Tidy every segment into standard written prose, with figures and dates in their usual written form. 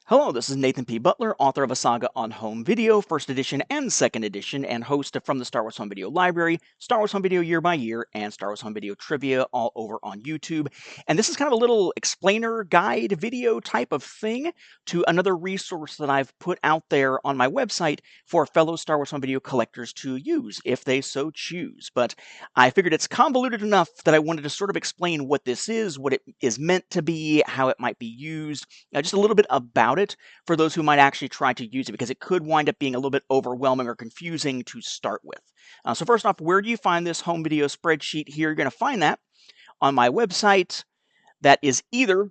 Hello, this is Nathan P. Butler, author of A Saga on Home Video, first edition and second edition, and host from the Star Wars Home Video Library, Star Wars Home Video Year by Year, and Star Wars Home Video Trivia all over on YouTube. And this is kind of a little explainer guide video type of thing to another resource that I've put out there on my website for fellow Star Wars Home Video collectors to use if they so choose. But I figured it's convoluted enough that I wanted to sort of explain what this is, what it is meant to be, how it might be used, just a little bit about it for those who might actually try to use it, because it could wind up being a little bit overwhelming or confusing to start with. So first off, where do you find this home video spreadsheet here? You're going to find that on my website. That is either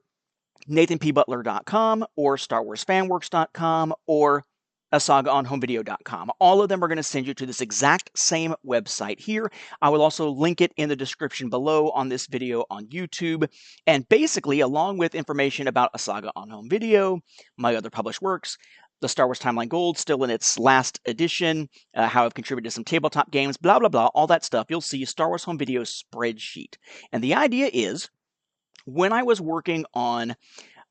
nathanpbutler.com or starwarsfanworks.com or asagaonhomevideo.com. All of them are going to send you to this exact same website here. I will also link it in the description below on this video on YouTube. And basically, along with information about A Saga on Home Video, my other published works, the Star Wars Timeline Gold, still in its last edition, how I've contributed to some tabletop games, blah, blah, blah, all that stuff, you'll see Star Wars Home Video spreadsheet. And the idea is, when I was working on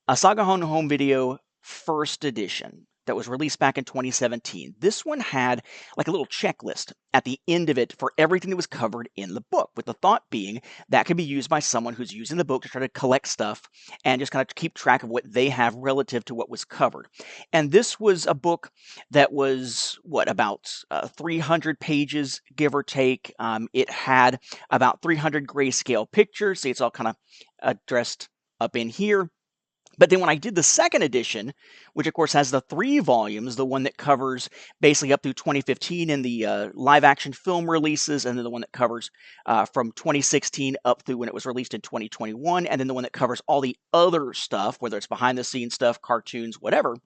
A Saga on Home Video first edition that was released back in 2017, this one had like a little checklist at the end of it for everything that was covered in the book, with the thought being that could be used by someone who's using the book to try to collect stuff and just kind of keep track of what they have relative to what was covered. And this was a book that was, about 300 pages, give or take. It had about 300 grayscale pictures. See, it's all kind of addressed up in here. But then when I did the second edition, which of course has the 3 volumes, the one that covers basically up through 2015 in the live action film releases, and then the one that covers from 2016 up through when it was released in 2021, and then the one that covers all the other stuff, whether it's behind the scenes stuff, cartoons, whatever.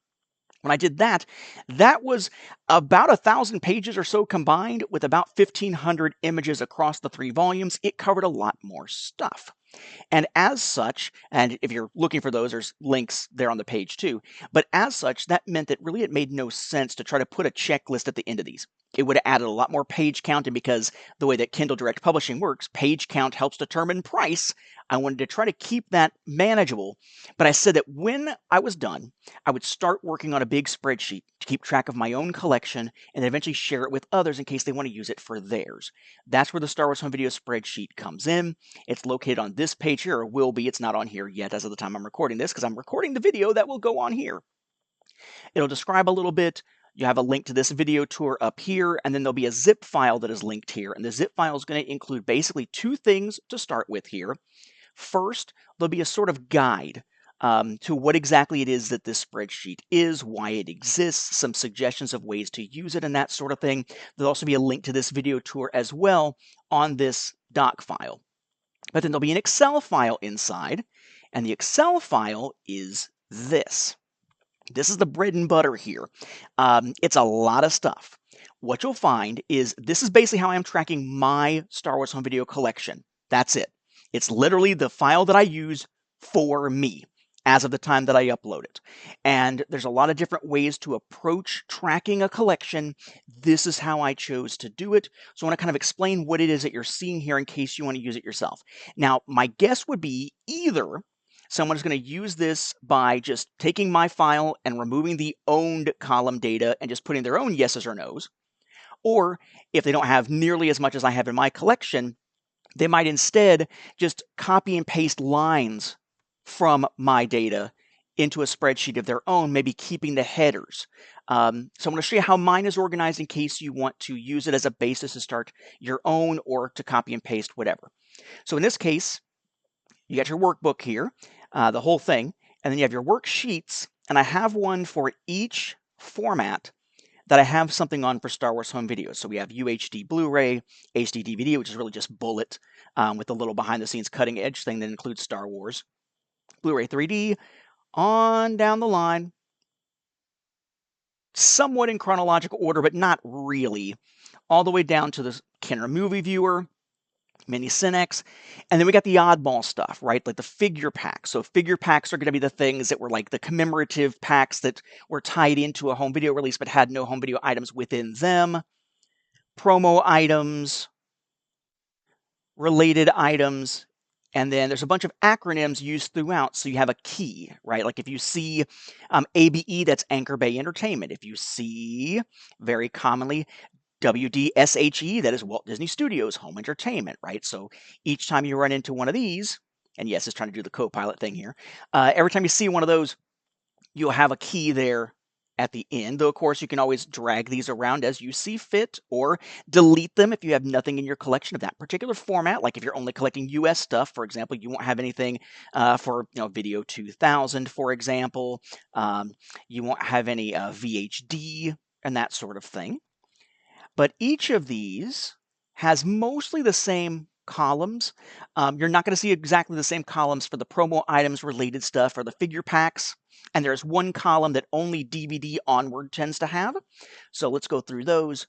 When I did that, that was about 1,000 pages or so combined with about 1,500 images across the 3 volumes. It covered a lot more stuff. And as such, and if you're looking for those, there's links there on the page too, but as such, that meant that really it made no sense to try to put a checklist at the end of these. It would have added a lot more page count, and because the way that Kindle Direct Publishing works, page count helps determine price, I wanted to try to keep that manageable. But I said that when I was done, I would start working on a big spreadsheet to keep track of my own collection and then eventually share it with others in case they want to use it for theirs. That's where the Star Wars Home Video spreadsheet comes in. It's located on this page here, or will be. It's not on here yet as of the time I'm recording this, because I'm recording the video that will go on here. It'll describe a little bit. You have a link to this video tour up here, and then there'll be a zip file that is linked here. And the zip file is going to include basically 2 things to start with here. First, there'll be a sort of guide to what exactly it is that this spreadsheet is, why it exists, some suggestions of ways to use it, and that sort of thing. There'll also be a link to this video tour as well on this doc file. But then there'll be an Excel file inside, and the Excel file is this. This is the bread and butter here. It's a lot of stuff. What you'll find is this is basically how I'm tracking my Star Wars Home Video collection. That's it. It's literally the file that I use for me as of the time that I upload it. And there's a lot of different ways to approach tracking a collection. This is how I chose to do it. So I want to kind of explain what it is that you're seeing here in case you want to use it yourself. Now, my guess would be either someone is going to use this by just taking my file and removing the owned column data and just putting their own yeses or nos. Or if they don't have nearly as much as I have in my collection, they might instead just copy and paste lines from my data into a spreadsheet of their own, maybe keeping the headers. So I'm going to show you how mine is organized in case you want to use it as a basis to start your own or to copy and paste, whatever. So in this case, you got your workbook here, the whole thing, and then you have your worksheets, and I have one for each format that I have something on for Star Wars Home Video. So we have UHD Blu-ray, HD DVD, which is really just bullet with a little behind-the-scenes cutting-edge thing that includes Star Wars, Blu-ray 3D, on down the line, somewhat in chronological order, but not really, all the way down to the Kenner Movie Viewer, Mini Cinex, and then we got the oddball stuff, right? Like the figure packs. So figure packs are going to be the things that were like the commemorative packs that were tied into a home video release but had no home video items within them. Promo items, related items, And then there's a bunch of acronyms used throughout, so you have a key, right? Like if you see ABE, that's Anchor Bay Entertainment. If you see, very commonly, WDSHE, that is Walt Disney Studios Home Entertainment, right? So each time you run into one of these, and yes, it's trying to do the co-pilot thing here, every time you see one of those, you'll have a key there at the end. Though, of course, you can always drag these around as you see fit or delete them if you have nothing in your collection of that particular format. Like if you're only collecting US stuff, for example, you won't have anything for Video 2000, for example. You won't have any VHD and that sort of thing. But each of these has mostly the same columns. You're not going to see exactly the same columns for the promo items related stuff or the figure packs. And there's one column that only DVD onward tends to have. So let's go through those.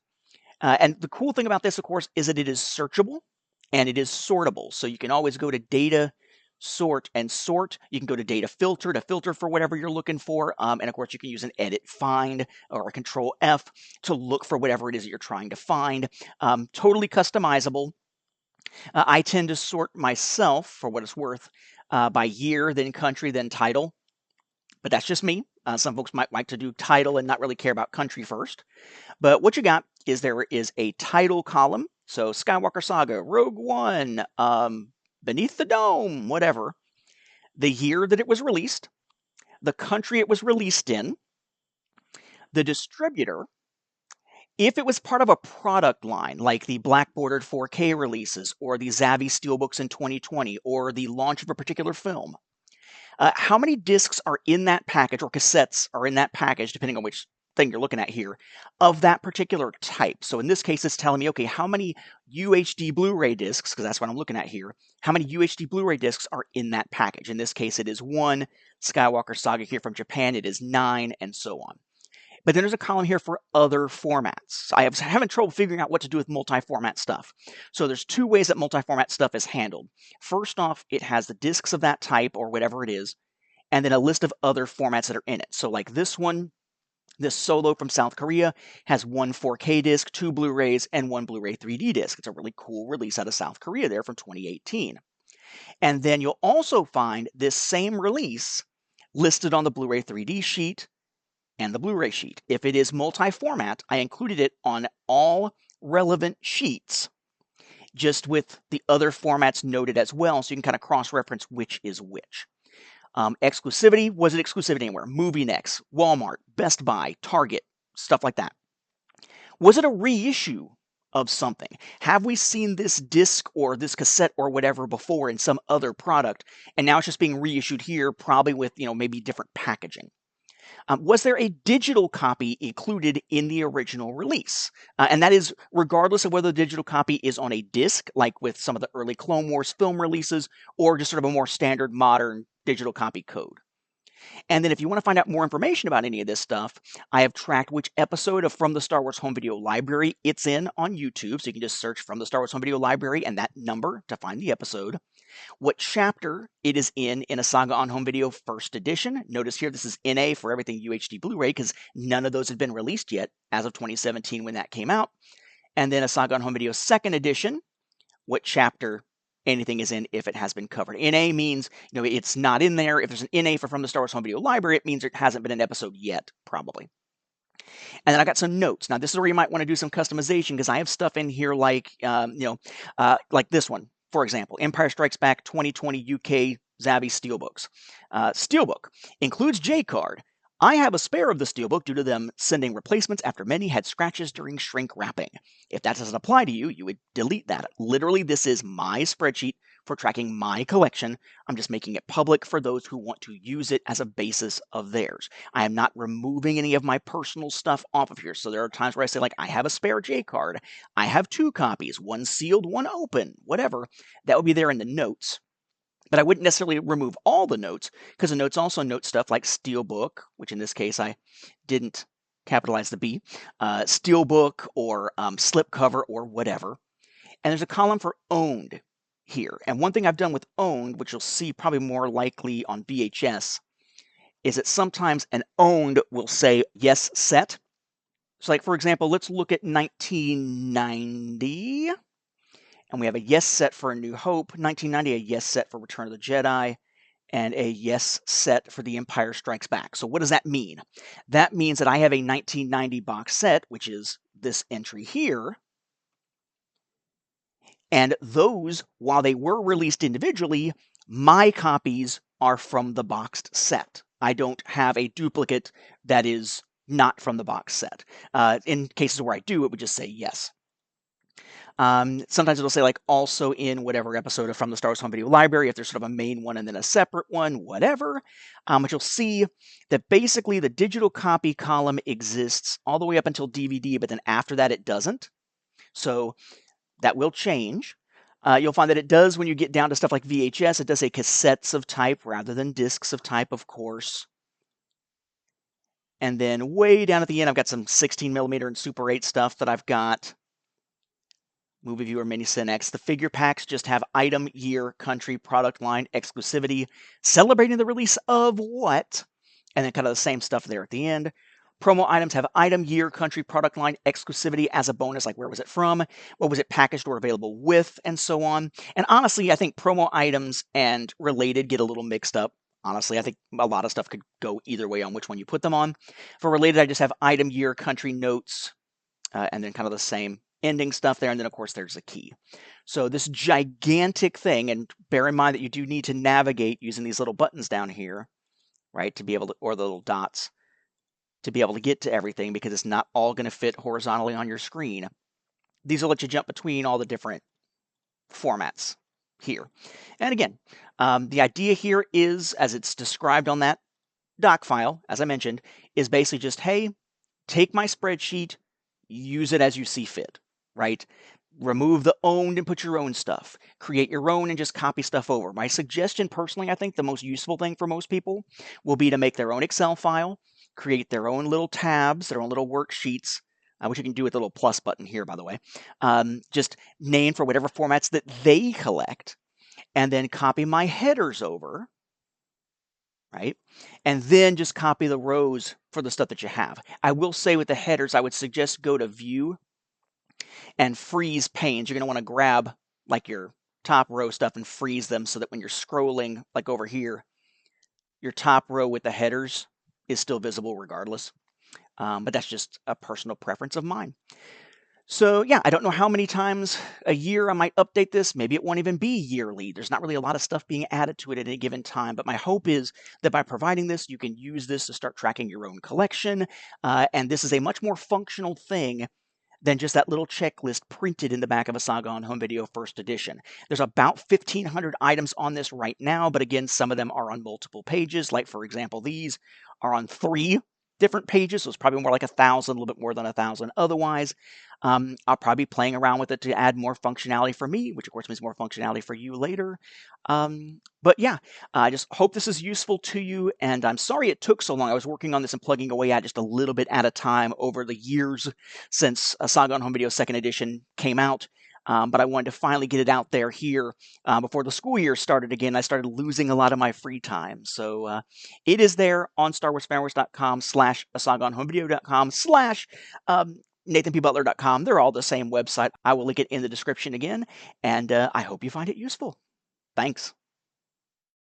And the cool thing about this, of course, is that it is searchable and it is sortable. So you can always go to data, sort, and sort. You can go to data filter to filter for whatever you're looking for. And of course, you can use an edit find or a control F to look for whatever it is that you're trying to find. Totally customizable. I tend to sort myself, for what it's worth, by year, then country, then title. But that's just me. Some folks might like to do title and not really care about country first. But what you got is there is a title column. So Skywalker Saga, Rogue One, Beneath the Dome, whatever. The year that it was released, the country it was released in, the distributor, if it was part of a product line, like the black bordered 4K releases, or the Zavvi Steelbooks in 2020, or the launch of a particular film, how many discs are in that package, or cassettes are in that package, depending on which thing you're looking at here, of that particular type. So in this case, it's telling me, okay, how many UHD Blu-ray discs, because that's what I'm looking at here, how many UHD Blu-ray discs are in that package? In this case, it is 1. Skywalker Saga here from Japan, it is 9, and so on. But then there's a column here for other formats. I have having trouble figuring out what to do with multi-format stuff. So there's 2 ways that multi-format stuff is handled. First off, it has the discs of that type or whatever it is, and then a list of other formats that are in it. So like this one, this Solo from South Korea has 1 4K disc, 2 Blu-rays, and 1 Blu-ray 3D disc. It's a really cool release out of South Korea there from 2018. And then you'll also find this same release listed on the Blu-ray 3D sheet and the Blu-ray sheet. If it is multi-format, I included it on all relevant sheets, just with the other formats noted as well, so you can kind of cross-reference which is which. Exclusivity, was it exclusivity anywhere? MovieNext, Walmart, Best Buy, Target, stuff like that. Was it a reissue of something? Have we seen this disc or this cassette or whatever before in some other product, and now it's just being reissued here, probably with, maybe different packaging? Was there a digital copy included in the original release? And that is regardless of whether the digital copy is on a disc, like with some of the early Clone Wars film releases, or just sort of a more standard modern digital copy code. And then if you want to find out more information about any of this stuff, I have tracked which episode of From the Star Wars Home Video Library it's in on YouTube. So you can just search From the Star Wars Home Video Library and that number to find the episode. What chapter it is in a Saga on Home Video First Edition. Notice here this is NA for everything UHD Blu-ray because none of those had been released yet as of 2017 when that came out. And then a Saga on Home Video Second Edition, what chapter anything is in if it has been covered. NA means, it's not in there. If there's an NA for From the Star Wars Home Video Library, it means it hasn't been an episode yet, probably. And then I got some notes. Now, this is where you might want to do some customization because I have stuff in here like, like this one. For example, Empire Strikes Back 2020 UK Zavvi Steelbooks. Steelbook includes J-card. I have a spare of the Steelbook due to them sending replacements after many had scratches during shrink wrapping. If that doesn't apply to you, you would delete that. Literally, this is my spreadsheet for tracking my collection. I'm just making it public for those who want to use it as a basis of theirs. I am not removing any of my personal stuff off of here. So there are times where I say, like, I have a spare J-card. I have 2 copies, one sealed, one open, whatever. That would be there in the notes. But I wouldn't necessarily remove all the notes because the notes also note stuff like Steelbook, which in this case I didn't capitalize the B, Steelbook or slipcover or whatever. And there's a column for owned here. And one thing I've done with owned, which you'll see probably more likely on VHS, is that sometimes an owned will say yes set. So like, for example, let's look at 1990. And we have a yes set for A New Hope, 1990, a yes set for Return of the Jedi, and a yes set for The Empire Strikes Back. So what does that mean? That means that I have a 1990 box set, which is this entry here. And those, while they were released individually, my copies are from the boxed set. I don't have a duplicate that is not from the box set. In cases where I do, it would just say yes. Sometimes it'll say like also in whatever episode of From the Star Wars Home Video Library, if there's sort of a main one and then a separate one, whatever. But you'll see that basically the digital copy column exists all the way up until DVD, but then after that it doesn't. So that will change. You'll find that it does when you get down to stuff like VHS, it does say cassettes of type rather than discs of type, of course. And then way down at the end, I've got some 16 millimeter and Super 8 stuff that I've got. Movie Viewer Mini Cine X. The figure packs just have item, year, country, product line, exclusivity, celebrating the release of what, and then kind of the same stuff there at the end. Promo items have item, year, country, product line, exclusivity as a bonus, like where was it from, what was it packaged or available with, and so on. And honestly, I think promo items and related get a little mixed up. Honestly, I think a lot of stuff could go either way on which one you put them on. For related, I just have item, year, country, notes, and then kind of the same ending stuff there. And then, of course, there's a key. So this gigantic thing, and bear in mind that you do need to navigate using these little buttons down here, right, to be able to, or the little dots, to be able to get to everything, because it's not all going to fit horizontally on your screen. These will let you jump between all the different formats here. And again, the idea here is, as it's described on that doc file, as I mentioned, is basically just, hey, take my spreadsheet, use it as you see fit, right? Remove the owned and put your own stuff. Create your own and just copy stuff over. My suggestion, personally, I think the most useful thing for most people will be to make their own Excel file, create their own little tabs, their own little worksheets, which you can do with the little plus button here, by the way. Just name for whatever formats that they collect, and then copy my headers over, right? And then just copy the rows for the stuff that you have. I will say with the headers, I would suggest go to View and freeze panes. You're going to want to grab like your top row stuff and freeze them so that when you're scrolling, like over here, your top row with the headers is still visible regardless. But that's just a personal preference of mine. So yeah, I don't know how many times a year I might update this. Maybe it won't even be yearly. There's not really a lot of stuff being added to it at any given time. But my hope is that by providing this, you can use this to start tracking your own collection. And this is a much more functional thing than just that little checklist printed in the back of a Saga on Home Video First Edition. There's about 1,500 items on this right now, but again, some of them are on multiple pages. Like, for example, these are on 3 different pages, so it's probably more like 1,000, a little bit more than 1,000 otherwise. I'll probably be playing around with it to add more functionality for me, which of course means more functionality for you later. But yeah, I just hope this is useful to you, and I'm sorry it took so long. I was working on this and plugging away at just a little bit at a time over the years since Saga on Home Video 2nd Edition came out. But I wanted to finally get it out there here before the school year started again. I started losing a lot of my free time. So it is there on StarWarsFanWars.com/AsagaOnHomeVideo.com/NathanPButler.com. They're all the same website. I will link it in the description again, and I hope you find it useful. Thanks.